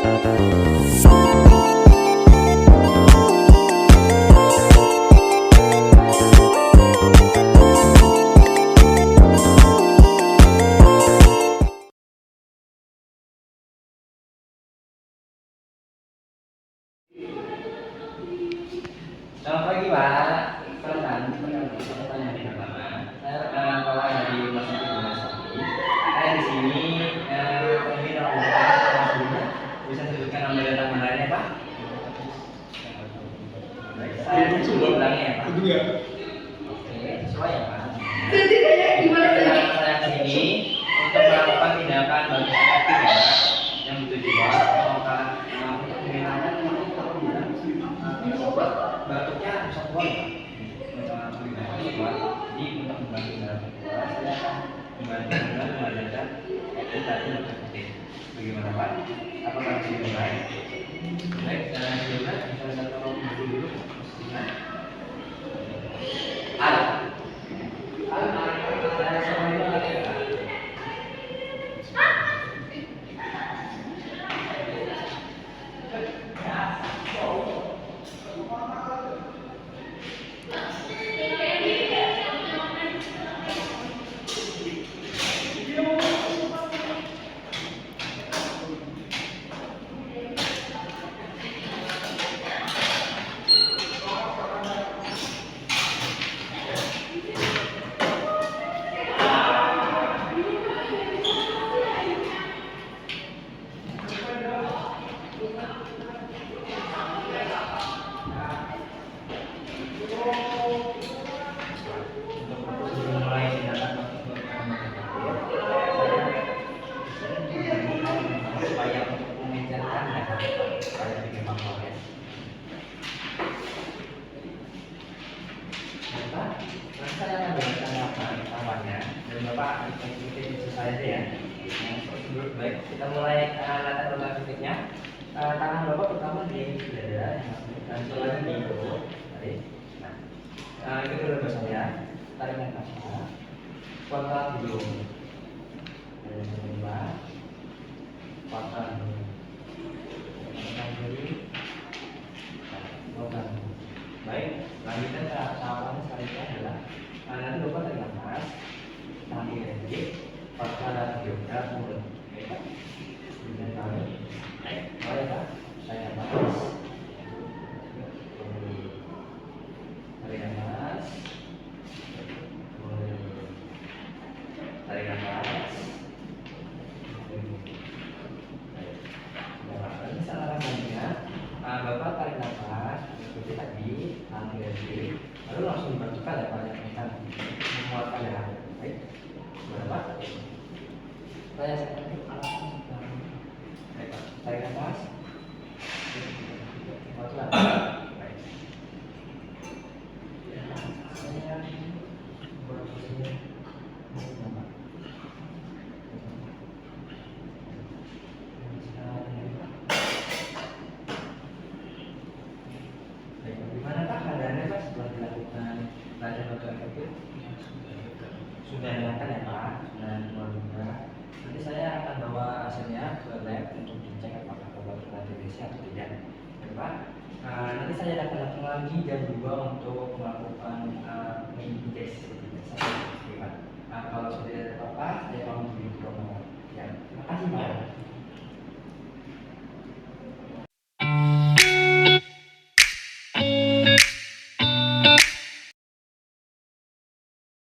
Selamat pagi Pak. Pertanyaan yang pertama, saya Kepala dari Rumah Sakit Bunda Sakti. Saya di sini ingin sebelumnya bisa sebutkan nama dan tanggalannya Pak. Baik, saya coba ulangnya ya Pak. Oke, sesuai ya Pak. Saya sini untuk melakukan tindakan bagus efektif ya Pak. Yang bertujuan melakukan untuk menghilangkan obat batuknya bisa keluar ya Pak. Jadi untuk membantu dalam keluar, saya akan membantu dengan mengadakan tadi tertib. Bagaimana Pak? Apakah bisa dimulai? Baik, sebelumnya bisa tolong dulu posisinya. Saya sama dulu ya Pak. Saya akan berikan tawarnya dan Bapak ikuti saya aja ya. Baik, kita mulai latihan beberapa titiknya. Tangan Bapak pertama di dada, dan selanjutnya di perut. Baik. Nah, itu dulu saya. Tarik nafasnya. Kuatkan dulu. Dan coba. Kuatkan dulu. Kuatkan dulu. Kuatkan dulu. Baik, lanjutkan tahapan selanjutnya adalah nanti Bapak tarik nafas, tarik lagi, kuatkan yoga mulut. Baik, Pak. Kemudian tarik. Baik, boleh Pak. Saya nafas. Tarik nafas. Tarik nafas. Ini salah satunya. Bapak tarik nafas seperti tadi, tarik lagi, lalu langsung dibantukan ya Pak, yang menguatkan ya. Baik, berapa? Saya seperti alatnya. Baik Pak, tarik nafas. Kuatkan. Baik. Saya berposisi. Gimana Pak keadaannya Pak setelah dilakukan latihan batuk efektif? Sudah dilakukan ya Pak, dan luar biasa. Nanti saya akan bawa hasilnya ke lab untuk dicek apakah Bapak terkena TBC atau tidak. Ya Pak, nanti saya akan datang lagi jam 2 untuk melakukan injeksi seperti biasa. Ya Pak, kalau sudah ada apa-apa, saya mau di promo. Ya, terima kasih Pak.